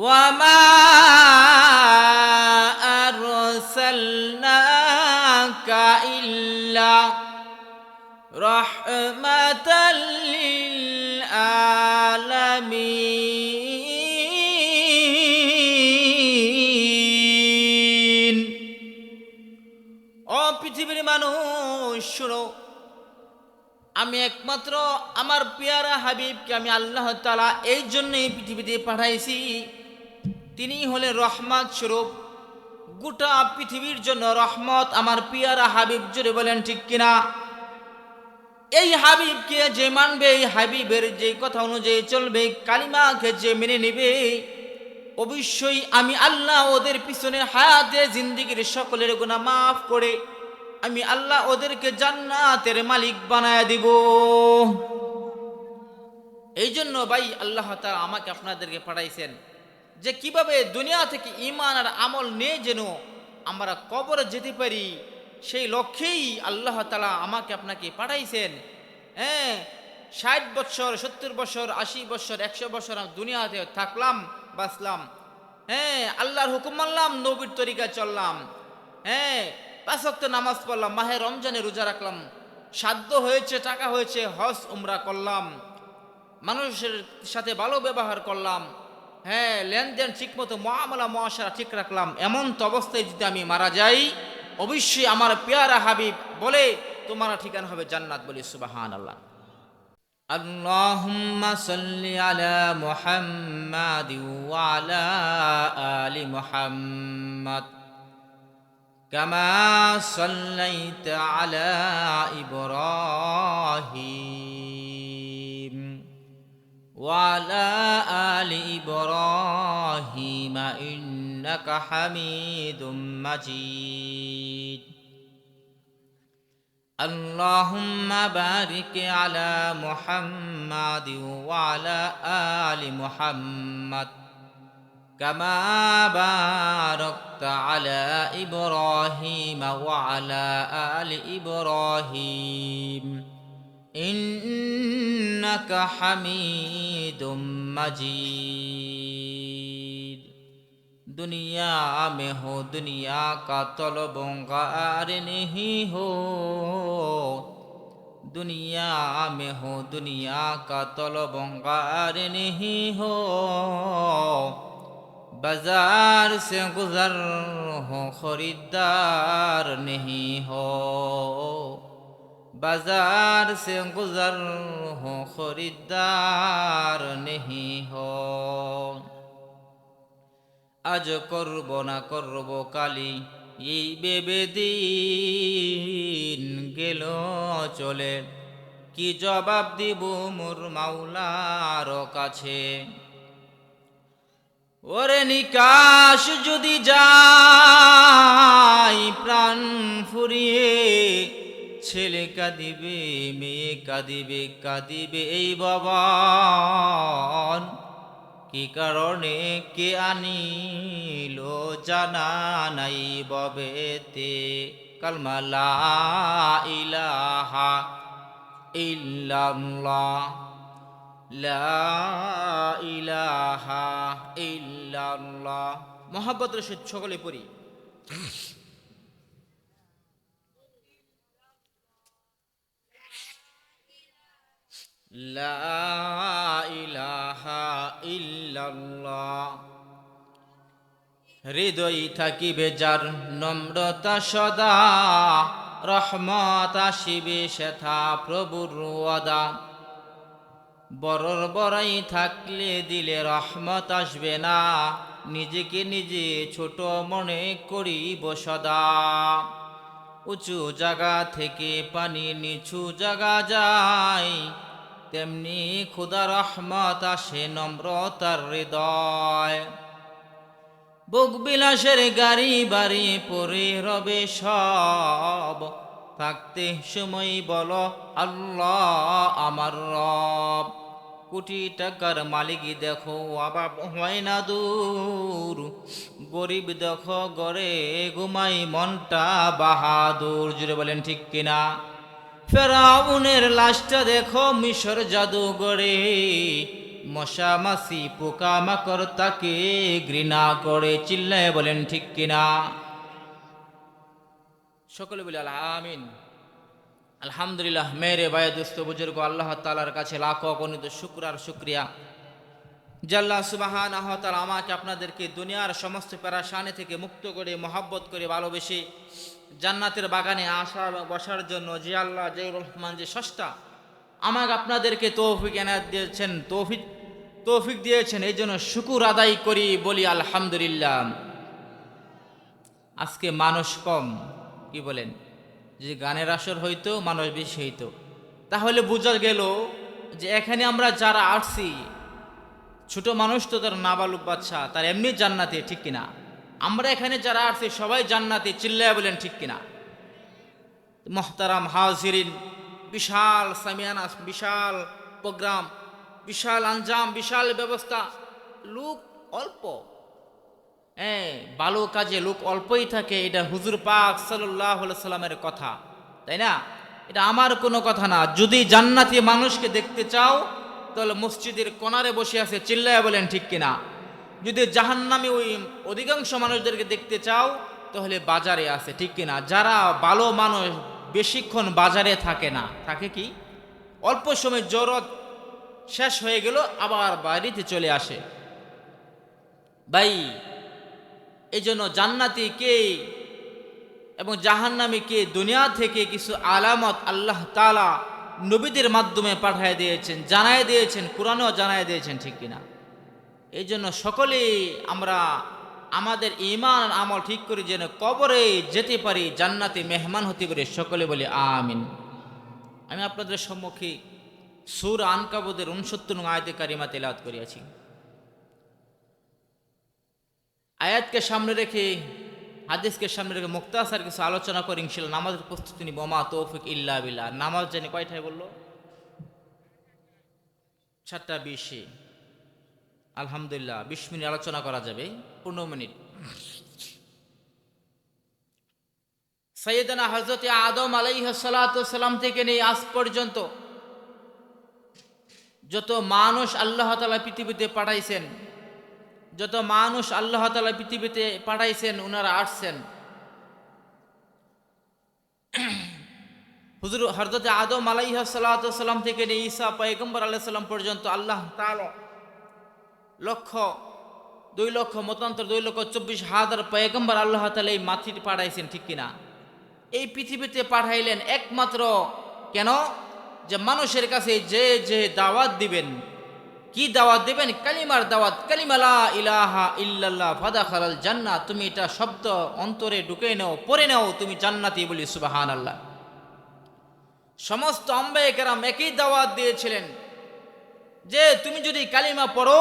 وما أرسلناك إلا رحمة للعالمين ও পৃথিবীর মানুষ শুনো, আমি একমাত্র আমার পেয়ারা হাবিবকে আমি আল্লাহ তাআলা এই জন্যই পৃথিবীতে পাঠাইছি। তিনি হলেন রহমত স্বরূপ, গোটা পৃথিবীর জন্য রহমত। আমার পেয়ারা হাবিব, জোরে বলেন ঠিক কিনা? এই হাবিবকে যে মানবে, এই হাবিবের যে কথা অনুযায়ী চলবে, কালিমাকে যে মেনে নেবে, অবশ্যই আমি আল্লাহ ওদের পিছনে হায়াতে জিন্দেগির সকলের গুনাহ মাফ করে আমি আল্লাহ ওদেরকে জান্নাতের মালিক বানায় দিব। এই জন্য ভাই আল্লাহ তাআলা আমাকে আপনাদেরকে পাঠাইছেন যে কিভাবে দুনিয়া থেকে ঈমান আর আমল নিয়ে যেন আমরা কবরে যেতে পারি, সেই লক্ষ্যেই আল্লাহ তাআলা আমাকে আপনাকে পাঠাইছেন। 60 বছর, 70 বছর, 80 বছর, 100 বছর দুনিয়াতে থাকলাম, বাঁচলাম, আল্লাহর হুকুম মানলাম, নবীর তরিকায় চললাম, 5 ওয়াক্ত নামাজ পড়লাম, মাহে রমজানে রোজা রাখলাম, সাধ্য হয়েছে, টাকা হয়েছে, হজ উমরা করলাম, মানুষের সাথে ভালো ব্যবহার করলাম, লেনদেন ঠিক মতো মুআমালা মুআশারা ঠিক রাখলাম। এমন তো অবস্থায় যদি আমি মারা যাই, অবশ্যই আমার পেয়ারা হাবিব বলে তোমার ঠিকানা হবে জান্নাত। বলি সুবহানাল্লাহ। আল্লাহুম্মা সাল্লি আলা মুহাম্মাদ ওয়া আলা আলি মুহাম্মাদ কামা সাল্লাইতা আলা ইব্রাহিম ওয়া আলা আলি ইব্রাহিম ইন্নাকা হামিদুম মাজিদ। আল্লাহুম্মা বারিক আলা মুহাম্মাদ ওয়া আলা আলি মুহাম্মাদ কামা বারাকতা আলা ইব্রাহিম ওয়া আলা আলি ইব্রাহিম ইন্নাকা হামিদুম মাজিদ। दुनिया में हो दुनिया का तलबगार नहीं हो, दुनिया में हो दुनिया का तलबगार नहीं हो, बाजार से गुजर हो खरीदार नहीं हो, बाजार से गुजर हो खरीदार नहीं हो। আজ করব না করব কালি এই ভেবে দিন গেল চলে, কি জবাব দিব মোর মাওলার কাছে। ওরে নিকাশ যদি যাই প্রাণ ফুরিয়ে, ছেলে কাঁদিবে, মেয়ে কাঁদিবে, কাঁদিবে এই ভবন, কি কারণে কে আনিল জানা নাই ববেতে। কালমা লা ইলাহা ইল্লাল্লাহ, লা ইলাহা ইল্লাল্লাহ। মহব্বতের সাথে সকলে পড়ি। লা ইলাহা ইল্লাল্লাহ। হৃদয় থাকিবে যার নম্রতা সদা, রহমত আসিবে সেথা প্রভুর ওয়াদা। বড়র বড়াই থাকলে দিলে রহমত আসবে না, নিজেকে নিজে ছোট মনে করিব সদা। উঁচু জায়গা থেকে পানি নিচু জায়গা যায়, তেমনি খুদা রহমত আসে নম্রতার হৃদয়। বুক বিলাসের গাড়ি বাড়ি পরে রবে সব, থাকতে সময় বলো আল্লাহ আমার রব। কোটি টাকার মালিক দেখো অভাব হয় না দূর, গরিব দেখো গড়ে ঘুমাই মনটা বাহাদুর। জুড়ে বলেন ঠিক কিনা? ফেরাউনের লাশটা দেখো মিশর জাদুঘরে, মশা মাছি পোকামাকড় তাকে ঘৃণা করে, চিল্লায় বলেন ঠিক কিনা? সকলে বলি আমিন। আলহামদুলিল্লাহ। মেরে ভাই দোস্ত বুজুর্গ, আল্লাহ তাআলার কাছে লাখো অগণিত শুকর আর শুকরিয়া যে আল্লাহ সুবহানাহু ওয়া তাআলা আমাকে আপনাদেরকে দুনিয়ার সমস্ত পেরেশানি থেকে মুক্ত করে, মহব্বত করে, ভালোবেসে জান্নাতের বাগানে আসা বসার জন্য যে আল্লাহ, যে রহমান, যে স্রষ্টা আমাকে আপনাদেরকে তৌফিক এনায়েত দিয়েছেন, তৌফিক দিয়েছেন, এই জন্য শুকুর আদায় করি, বলি আলহামদুলিল্লাহ। আজকে মানুষ কম, কি বলেন? যে গানের আসর হইতো মানুষ বেশি হইতো, তাহলে বোঝা গেল যে এখানে আমরা যারা আসছি, ছোট মানুষ তো তার নাবালক বাচ্চা, তার এমনি জান্নাতি, ঠিক কিনা? আমরা এখানে যারা আসছি সবাই জান্নাতি, চিল্লায়া বলেন ঠিক কিনা? মোহতারাম হাজিরিন, বিশাল সামিয়ানা, বিশাল প্রোগ্রাম, বিশাল আঞ্জাম, বিশাল ব্যবস্থা, লোক অল্প। ভালো কাজে লোক অল্পই থাকে, এটা হুজুর পাক সাল্লাল্লাহু আলাইহি সাল্লামের কথা, তাই না? এটা আমার কোনো কথা না। যদি জান্নাতি মানুষকে দেখতে চাও তাহলে মসজিদের কোণারে বসে আছে, চিল্লায়া বলেন ঠিক কিনা? যদি জাহান্নামী ওই অধিকাংশ মানুষদেরকে দেখতে চাও তাহলে বাজারে আছে, ঠিক কিনা? যারা ভালো মানুষ বেশিক্ষণ বাজারে থাকে না, থাকে কি অল্প সময় জরত শেষ হয়ে গেল আবার বাড়িতে চলে আসে। ভাই, এই জন্য জান্নাতি কে এবং জাহান্নামী কে দুনিয়া থেকে কিছু আলামত আল্লাহ তাআলা নবীদের মাধ্যমে পাঠিয়ে দিয়েছেন, জানায় দিয়েছেন, কোরআনেও জানায় দিয়েছেন, ঠিক কিনা? এই জন্য সকলেই আমরা আমাদের ঈমান আমল ঠিক করি যেন কবরে যেতে পারি, জান্নাতে মেহমান হতে পারি, সকলে বলি আমিন। আমি আপনাদের সম্মুখে সূরা আনকাবুতের 69 নং আয়াতে কারিমা তেলাওয়াত করিয়াছি। আয়াতকে সামনে রেখে, হাদিসকে সামনে রেখে মুক্তাসার কিছু আলোচনা করে ইনশাআল্লাহ নামাজের প্রস্তুতি নিব। মা তৌফিক ইল্লা বিল্লাহ। নামাজ জানি কয়টায় বললো? 7:20। আলহামদুলিল্লাহ, 20 মিনিট আলোচনা করা যাবে, 15 মিনিট। সাইয়েদনা হযরত আদম আলাইহিস সালাতু ওয়াস সালাম থেকে নিয়ে আজ পর্যন্ত যত মানুষ আল্লাহ তাআলা পৃথিবীতে পাঠাইছেন, যত মানুষ আল্লাহ তাআলা পৃথিবীতে পাঠাইছেন, ওনারা আসছেন। হুজুর হযরত আদম আলাইহিস সালাতু ওয়াস সালাম থেকে নিয়ে ঈসা পয়গম্বর আলাইহিস সালাম পর্যন্ত আল্লাহ তাআলা 2 লক্ষ মতান্তর 2,24,000 পয়গম্বর আল্লাহ তাআলা এই মাটিতে পাঠাইছেন, ঠিক কিনা? এই পৃথিবীতে পাঠাইলেন একমাত্র কেন? যে মানুষের কাছে যে যে দাওয়াত দিবেন, কি দাওয়াত দিবেন? কালিমার দাওয়াত। কালিমা লা ইলাহা ইল্লাল্লাহ ফাদাখালাল জান্নাহ। তুমি এটা শব্দ অন্তরে ঢুকে নাও, পড়ে নাও, তুমি জান্নাতি, বলি সুবহানাল্লাহ। সমস্ত আম্বিয়া কেরাম একই দাওয়াত দিয়েছিলেন যে তুমি যদি কালিমা পড়ো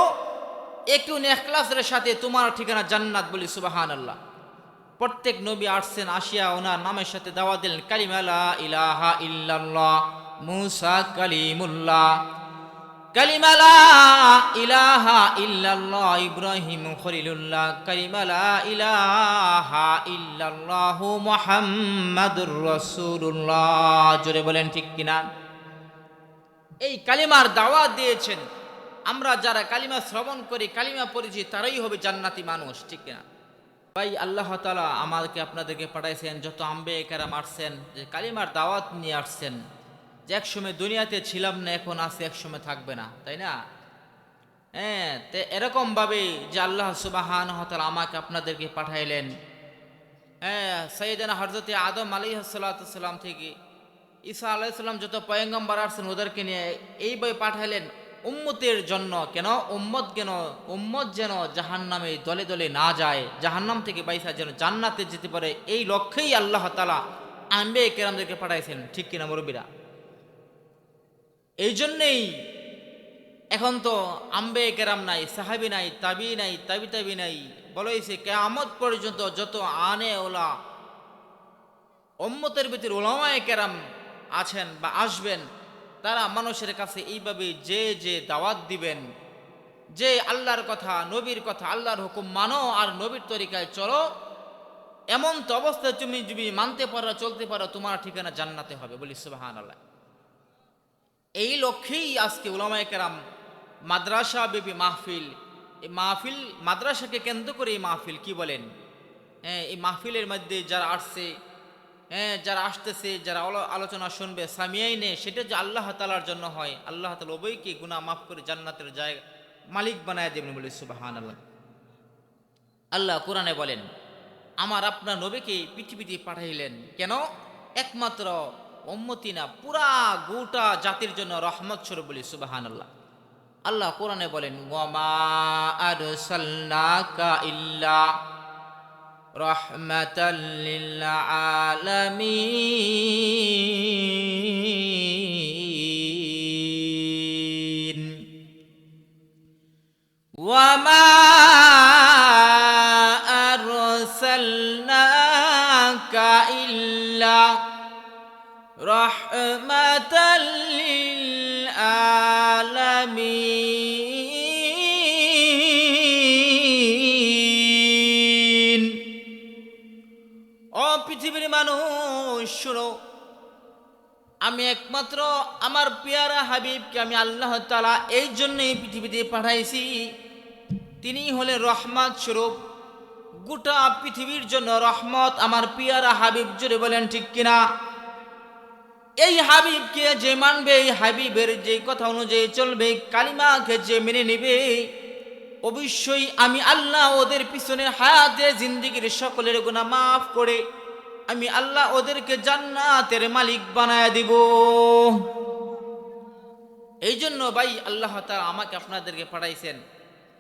একটু ইখলাসের সাথে, তোমার ঠিকানা জান্নাত, বলি সুবহানাল্লাহ। প্রত্যেক নবী আসছেন, আসিয়া ওনার নামের সাথে দাওয়াত দিলেন কালিমা লা ইলাহা ইল্লাল্লাহ। মুসা কালিমুল্লাহ, কালিমা লা ইলাহা ইল্লাল্লাহ। ইব্রাহিম খলিলুল্লাহ, কালিমা লা ইলাহা ইল্লাল্লাহু মুহাম্মাদুর রাসূলুল্লাহ। জোরে বলেন ঠিক কিনা? এই কালিমার দাওয়াত দিয়েছেন। আমরা যারা কালিমা শ্রবণ করি, কালিমা পড়েছি, তারাই হবে জান্নাতি মানুষ, ঠিক কিনা? ভাই, আল্লাহ তাআলা আমাদেরকে আপনাদেরকে পাঠাইছেন, যত আম্বিয়া কেরাম আসছেন, যে কালিমার দাওয়াত নিয়ে আসছেন, যে একসময় দুনিয়াতে ছিলাম না, এখন আছে, একসময় থাকবে না, তাই না? তো এরকম ভাবে যে আল্লাহ সুবহানাহু ওয়া তাআলা আমাকে আপনাদেরকে পাঠাইলেন, সাইয়েদনা হযরত আদম আলাইহিস সালাতু ওয়াস সালাম থেকে ঈসা আলাইহিস সালাম যত পয়গম্বর আসছেন ওদেরকে নিয়ে এইভাবে পাঠাইলেন উম্মতের জন্য। কেন? উম্মত যেন জাহান্নামে দলে দলে না যায়, জাহান্নাম থেকে বাইসা যেন জান্নাতে যেতে পারে, এই লক্ষ্যেই আল্লাহ তাআলা আম্বিয়া কেরামদেরকে পাঠাইছেন, ঠিক কিনা মুরব্বিরা? এই জন্যেই এখন তো আম্বিয়া কেরাম নাই, সাহাবী নাই, তাবি নাই, তাবি নাই, বলা হয়েছে কিয়ামত পর্যন্ত যত আনে ওলা উম্মতের ভিতর উলামায়ে কেরাম আছেন বা আসবেন, তারা মানুষের কাছে এইভাবে যে যে দাওয়াত দিবেন, যে আল্লাহর কথা, নবীর কথা, আল্লাহর হুকুম মানো আর নবীর তরিকায় চলো, এমন তো অবস্থায় তুমি যদি মানতে পারো, চলতে পারো, তোমার ঠিকানা জান্নাতে হবে, বলি সুবহানাল্লাহ। এই লক্ষ্যেই আজকে উলামায়ে কেরাম মাদ্রাসা ব্যাপী মাহফিল। এই মাহফিল মাদ্রাসাকে কেন্দ্র করে এই মাহফিল, কি বলেন? হ্যাঁ, এই মাহফিলের মধ্যে যারা আসছে, হ্যাঁ, যারা আসতেছে, যারা আলোচনা শুনবে, সামিয়াইনে, সেটা যে আল্লাহ তাআলার জন্য হয়, আল্লাহ তাআলা উভয়কে গুনাহ মাফ করে জান্নাতের জায়গা মালিক বানায় দেবেন, বলে সুবহানাল্লাহ। আল্লাহ কোরআনে বলেন, আমার আপনার নবীকে পৃথিবীতে পাঠাইলেন কেন? একমাত্র উম্মতি না, পুরা গোটা জাতির জন্য রহমত স্বরূপ, বলি সুবহানাল্লাহ। আল্লাহ কোরআনে বলেন, ওয়ামা আরসালনাকা ইল্লা রাহমাতাল লিল আলামিন ওয়ামা আরসালনাকা ইল্লা রাহমাতাল লিল আলামিন। ও পৃথিবীর মানুষ শুনো, আমি একমাত্র আমার পেয়ারা হাবিবকে আমি আল্লাহ তাআলা এই জন্যই পৃথিবীতে পাঠাইছি, তিনি হলেন রহমত স্বরূপ, গোটা পৃথিবীর জন্য রহমত। আমার পেয়ারা হাবিব, জোরে বলেন ঠিক কিনা? এই হাবিবকে যে মানবে, এই হাবিবের যে কথা অনুযায়ী চলবে, কালিমাকে যে মেনে নেবে, অবশ্যই আমি আল্লাহ ওদের পিছনের হায়াতে জিন্দেগির সকলের গুনাহ মাফ করে আমি আল্লাহ ওদেরকে জান্নাতের মালিক বানায় দিব। এই জন্য ভাই আল্লাহ তাআলা আমাকে আপনাদেরকে পাঠাইছেন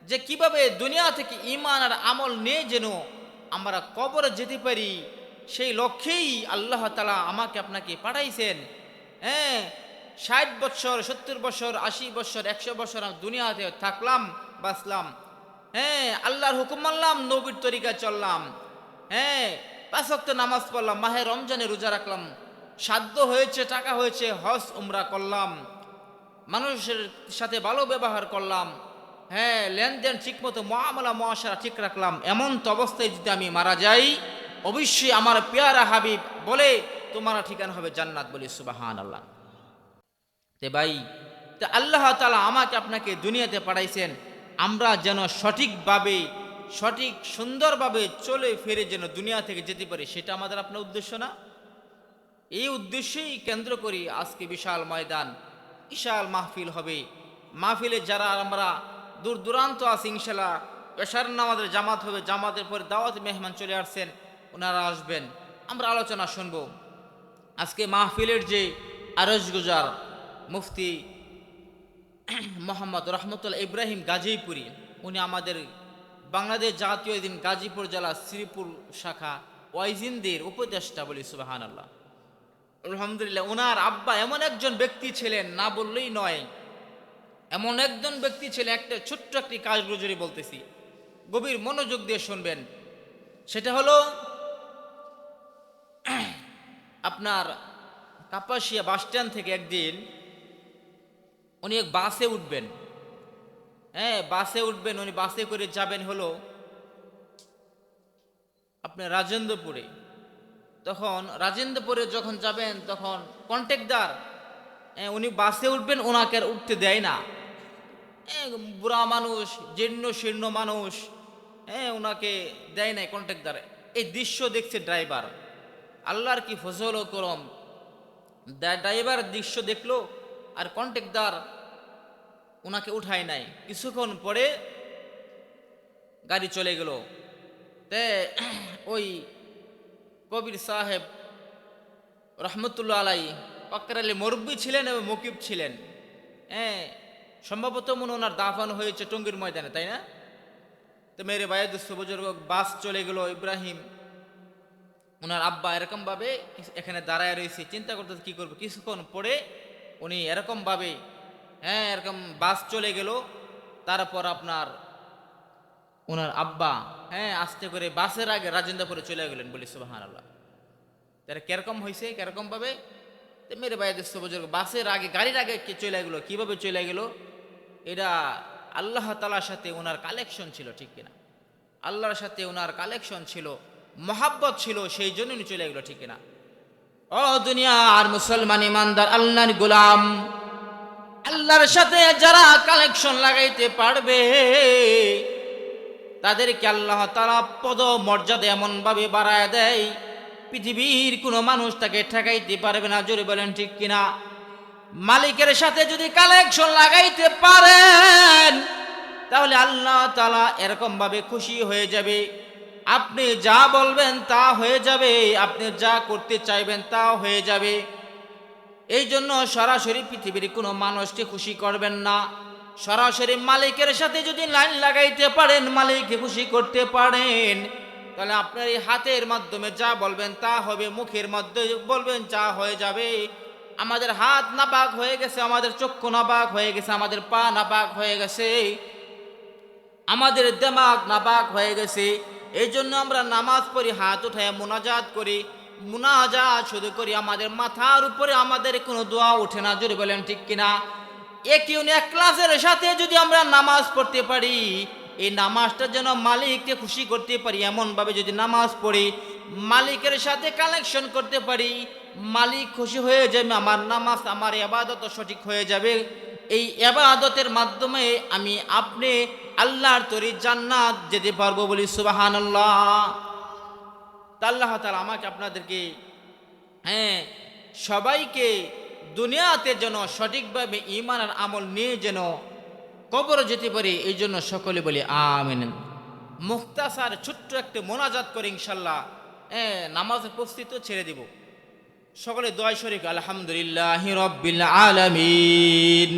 যে কিভাবে দুনিয়া থেকে ঈমান আর আমল নিয়ে যেন আমরা কবরে যেতে পারি, সেই লক্ষ্যেই আল্লাহ তাআলা আমাকে আপনাকে পাঠাইছেন। হ্যাঁ, 60 বছর, 70 বছর, 80 বছর, 100 বছর দুনিয়াতে থাকলাম, বাঁচলাম। হ্যাঁ, আল্লাহর হুকুম মানলাম, নবীর তরিকা চললাম। হ্যাঁ, 5 ওয়াক্ত নামাজ পড়লাম, মাহে রমজানে রোজা রাখলাম, সাধ্য হয়েছে, টাকা হয়েছে, হজ উমরা করলাম, মানুষের সাথে ভালো ব্যবহার করলাম। হ্যাঁ, লেনদেন ঠিকমতো, মুআমালা মুআশারা ঠিক রাখলাম। এমন তো অবস্থায় যদি আমি মারা যাই, অবশ্যই আমার পেয়ারা হাবিব বলে তোমার ঠিকানা হবে জান্নাত, বলি সুবহানাল্লাহ। তে ভাই, তে আল্লাহ তাআলা আমাকে আপনাকে দুনিয়াতে পাঠাইছেন আমরা যেন সঠিকভাবে, সঠিক সুন্দরভাবে চলে ফিরে যেন দুনিয়া থেকে যেতে পারি, সেটা আমাদের আপনার উদ্দেশ্য না? এই উদ্দেশ্যেই কেন্দ্র করি আজকে বিশাল ময়দান, বিশাল মাহফিল হবে। মাহফিলে যারা আমরা দূর দূরান্ত আছি, ইনশাআল্লাহ এশার নামাজের জামাত হবে, জামাতের পরে দাওয়াত মেহমান চলে আসছেন, ওনারা আসবেন, আমরা আলোচনা শুনব। আজকে মাহফিলের যে আরজ গুজার মুফতি মোহাম্মদ রহমতুল্লাহ ইব্রাহিম গাজীপুরি, উনি আমাদের বাংলাদেশ জাতীয় দিন গাজীপুর জেলা শ্রীপুর শাখা ওয়াইজিনদের উপদেষ্টা, বলি সুবহানাল্লাহ। আলহামদুলিল্লাহ, ওনার আব্বা এমন একজন ব্যক্তি ছিলেন, না বললেই নয়, এমন একজন ব্যক্তি ছিলেন। একটা ছোট্ট একটি কাজ গুজরি বলতেছি, গভীর মনোযোগ দিয়ে শুনবেন। সেটা হলো আপনার কাপাসিয়া বাস স্ট্যান্ড থেকে একদিন উনি এক বাসে উঠবেন। হ্যাঁ, বাসে উঠবেন, উনি বাসে করে যাবেন হলো আপনার রাজেন্দ্রপুরে। তখন রাজেন্দ্রপুরে যখন যাবেন, তখন কন্ট্রাক্টর, উনি বাসে উঠবেন, ওনাকে আর উঠতে দেয় না। বুড়া মানুষ, জীর্ণ শীর্ণ মানুষ, ওনাকে দেয় নাই কন্ট্রাক্টর। এই দৃশ্য দেখছে ড্রাইভার, আল্লাহর কি ফজল ও করম, ড্রাইভার দৃশ্য দেখলো আর কন্ট্রাক্টর ওনাকে উঠায় নাই। কিছুক্ষণ পরে গাড়ি চলে গেল। তে ওই কবির সাহেব রহমতুল্লাহ আলাই পাক্কার আলী মুরব্বী ছিলেন এবং মুকিব ছিলেন। সম্ভবত মনে ওনার দাফন হয়েছে টঙ্গীর ময়দানে, তাই না? তো মেরে বায়াদুস বুজুর্গ, বাস চলে গেল, ইব্রাহিম ওনার আব্বা এরকম ভাবে এখানে দাঁড়ায় রয়েছে, চিন্তা করতে কি করবে। কিছুক্ষণ পরে উনি এরকম ভাবে, এরকম বাস চলে গেল। তারপর আপনার ওনার আব্বা আস্তে করে বাসের আগে রাজেন্দ্রপুরে চলে গেলেন, বলি সুবহানাল্লাহ। তারা কিরকম হয়েছে, কিরকম ভাবে? মেরে বায়াদুস বুজুর্গ বাসের আগে, গাড়ির আগে চলে গেল। কিভাবে চলে গেল? এটা আল্লাহ তাআলার সাথে ওনার কালেকশন ছিল, ঠিক কিনা? আল্লাহর সাথে ওনার কালেকশন ছিল, মহাব্বত ছিল, সেই জন্য উনি চলে গেল, ঠিক কিনা? ও দুনিয়া আর মুসলমান ইমানদার আল্লাহর গোলাম, আল্লাহর সাথে যারা কালেকশন লাগাইতে পারবে তাদেরকে আল্লাহ তাআলা পদ মর্যাদা এমন ভাবে বাড়ায় দেয়, পৃথিবীর কোনো মানুষ তাকে ঠেকাইতে পারবে না। জোরে বলেন ঠিক কিনা? মালিকের সাথে যদি কালেকশন লাগাইতে পারেন তাহলে আল্লাহ তাআলা এরকম ভাবে খুশি হয়ে যাবে, আপনি যা বলবেন তা হয়ে যাবে, আপনি যা করতে চাইবেন তা হয়ে যাবে। এই জন্য সরাসরি পৃথিবীর কোনো মানুষকে খুশি করবেন না, সরাসরি মালিকের সাথে যদি লাইন লাগাইতে পারেন, মালিককে খুশি করতে পারেন, তাহলে আপনার এই হাতের মাধ্যমে যা বলবেন তা হবে, মুখের মাধ্যমে বলবেন যা হয়ে যাবে। আমাদের হাত নাপাক হয়ে গেছে, আমাদের চক্ষু নাপাক হয়ে গেছে, আমাদের পা নাপাক হয়ে গেছে, আমাদের দিমাগ নাপাক হয়ে গেছে। এই জন্য আমরা নামাজ পড়ি, হাত উঠায় মুনাজাত করি, মুনাজাত শুধু করি, আমাদের মাথার উপরে আমাদের কোনো দোয়া ওঠে না। জোরে বলেন ঠিক কিনা? ইখলাসের সাথে যদি আমরা নামাজ পড়তে পারি, এই নামাজটা যেন মালিককে খুশি করতে পারি, এমনভাবে যদি নামাজ পড়ি, মালিকের সাথে কালেকশন করতে পারি, মালিক খুশি হয়ে যাবে, আমার নামাজ আমার ইবাদত সঠিক হয়ে যাবে। এই ইবাদতের মাধ্যমে আমি আপনি আল্লাহর তৈরি জান্নাত যেতে পারবো, বলি সুবহানাল্লাহ। আল্লাহ তাআলা আমাকে আপনাদেরকে সবাইকে দুনিয়াতে যেন সঠিকভাবে ঈমান আর আমল নিয়ে যেন কবরে যেতে পারি, এই জন্য সকলে বলি আমিন। মুখতাসার ছোট্ট একটা মোনাজাত করে ইনশাল্লাহ নামাজের প্রস্তুতি ছেড়ে দিব। সকলে দোয়া শরীক আলহামদুলিল্লাহি রাব্বিল আলামিন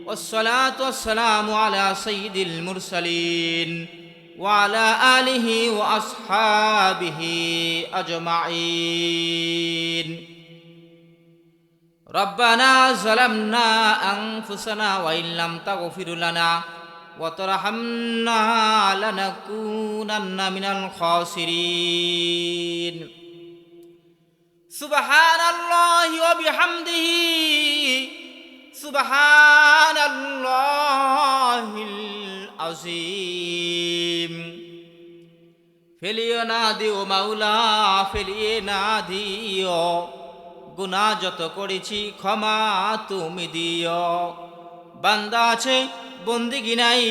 ওয়াসসালাতু ওয়াসসালামু আলা সাইয়্যিদিল মুরসালিন ওয়া আলা আলিহি ওয়া আসহাবিহি আজমাইন। রব্বানা যালামনা আনফুসানা ওয়া ইল্লাম তাগফির লানা ওয়া তারহামনা লানাকুনান্না মিনাল খাসিরিন। সুবহানাল্লাহি ওয়া বিহামদিহি সুবহানাল্লাহিল আযীম। ফেলিও না দিও মাওলা, ফেলিয়ে না দিও, গুনাহ যত করেছি ক্ষমা তুমি দিও। বান্দা আছে বন্দিগি নাই,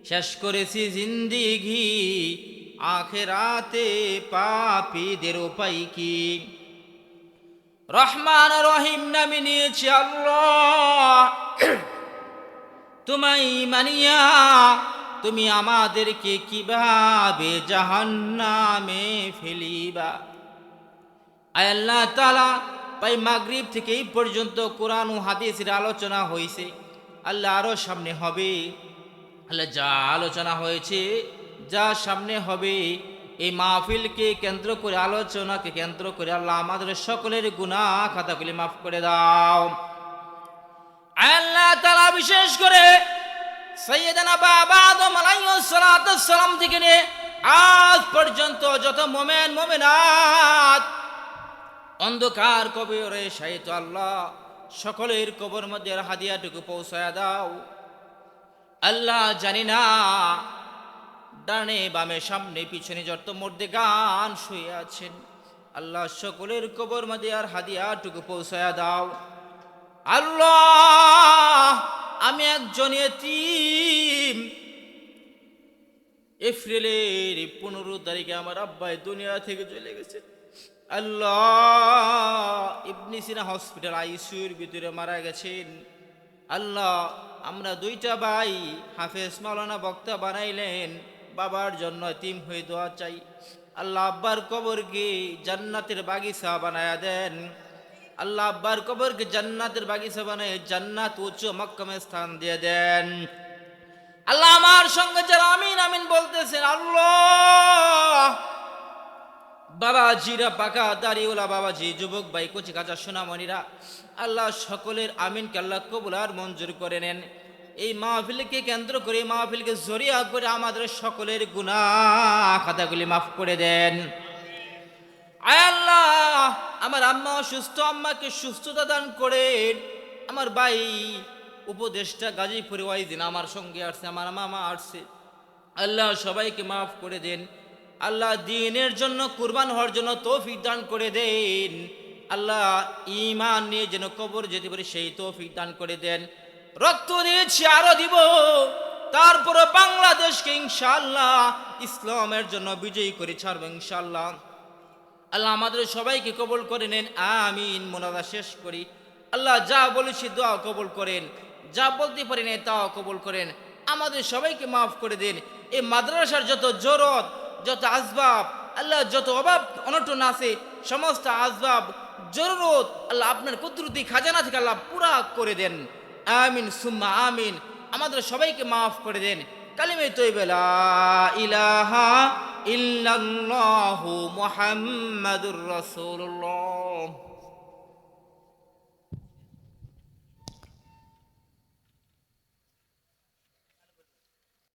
শেষ করেছি জিন্দিগি, আখিরাতে পাপীদের উপায় কি? রহমান রহিম নামে নিয়েছি আল্লাহ, তোমায় মানিয়া তুমি আমাদেরকে কিভাবে জাহান্নামে ফেলিবা? আয় আল্লাহ তাআলা, পাই মাগরিব থেকে এই পর্যন্ত কোরআন ও হাদিসের আলোচনা হয়েছে, আল্লাহ আরো সামনে হবে। আল্লাহ যা আলোচনা হয়েছে, যা সামনে হবে, এই মাহফিলকে কেন্দ্র করে, আলোচনাকে কেন্দ্র করে আল্লাহ আমাদের সকলের গুনাহ খাতাগুলি মাফ করে দাও। আল্লাহ তাআলা বিশেষ করে সাইয়েদানা বাবা আদম আলাইহিস সালাম থেকে নিয়ে আজ পর্যন্ত যত মুমিন মুমিনাত অন্ধকার কবরে শায়িত আল্লাহ, সকলের কবর মধ্যে হাদিয়াটুকু পৌঁছায়া দাও। আল্লাহ জানি না ডানে বামে সামনে পিছনে যত মধ্যে গান শুয়ে আছেন, আল্লাহ সকলের কবর মধ্যে আর হাদিয়াটুকু পৌঁছায়া দাও। আল্লাহ আমি একজন ইতিম, এপ্রিলের 15 তারিখে আমার আব্বাই দুনিয়া থেকে চলে গেছে। আল্লাহ ইবনে সিনা হসপিটাল আইসিইউর ভিতরে মারা গেছেন। আল্লাহ আমরা দুইটা ভাই হাফেজ মাওলানা বক্তা বানাইলেন, বাবার জন্য এতিম হয়ে দোয়া চাই। আল্লাহ আব্বার কবরকে জান্নাতের বাগিচা বানায়া দেন। আল্লাহ আব্বার কবরকে জান্নাতের বাগিচা বানায় জান্নাত উচ্চ মাকামে স্থান দিয়ে দেন। আল্লাহ আমার সঙ্গে যারা আমিন আমিন বলতেছেন, আল্লাহ বাবাজিরা, পাকা দাড়িওয়ালা বাবাজি, যুবক ভাই, কচি কাঁচা সোনামণিরা, আল্লাহ সকলের আমিনকে আল্লাহ কবুল আর মঞ্জুর করে নেন। এই মাহফিলকে কেন্দ্র করে, মাহফিলকে জরিয়া করে আমাদের সকলের গুনাহ খাতাগুলি মাফ করে দেন। আয় আল্লাহ আমার আম্মা অসুস্থ, আম্মাকে সুস্থতা দান করেন। আমার ভাই উপদেষ্টা গাজীপুরে ওয়াইদিন আমার সঙ্গে আসছে, আমার মামা আসছে, আল্লাহ সবাইকে মাফ করে দেন। আল্লাহ দ্বীনের জন্য কুরবান হওয়ার জন্য তৌফিক দান করে দেন। আল্লাহ ঈমান নিয়ে যেন কবর যেতে পারি সেই তৌফিক দান করে দেন। রক্ত দিয়েছি, আরো দিব, তারপরে বাংলাদেশকে ইনশাআল্লাহ ইসলামের জন্য বিজয়ী করে ছাড়বো ইনশাআল্লাহ। আল্লাহ আমাদের সবাইকে কবুল করে নেন, আমিন। মোনাজা শেষ করি। আল্লাহ যা বলেছি দোয়া কবুল করেন, যা বলতে পারি না তাও কবুল করেন, আমাদের সবাইকে মাফ করে দেন। এই মাদ্রাসার যত জরুরত, যত আসবাব, আল্লাহ যত অভাব অনটন আছে, সমস্ত আসবাব জরুরত আল্লাহ আপনার কুদরতি খাজানা থেকে আল্লাহ পুরা করে দেন, আমিন সুম্মা আমিন। আমাদের সবাইকে মাফ করে দেন। কালিমে তৈয়বা লা ইলাহা ইল্লাল্লাহু মুহাম্মাদুর রাসূলুল্লাহ।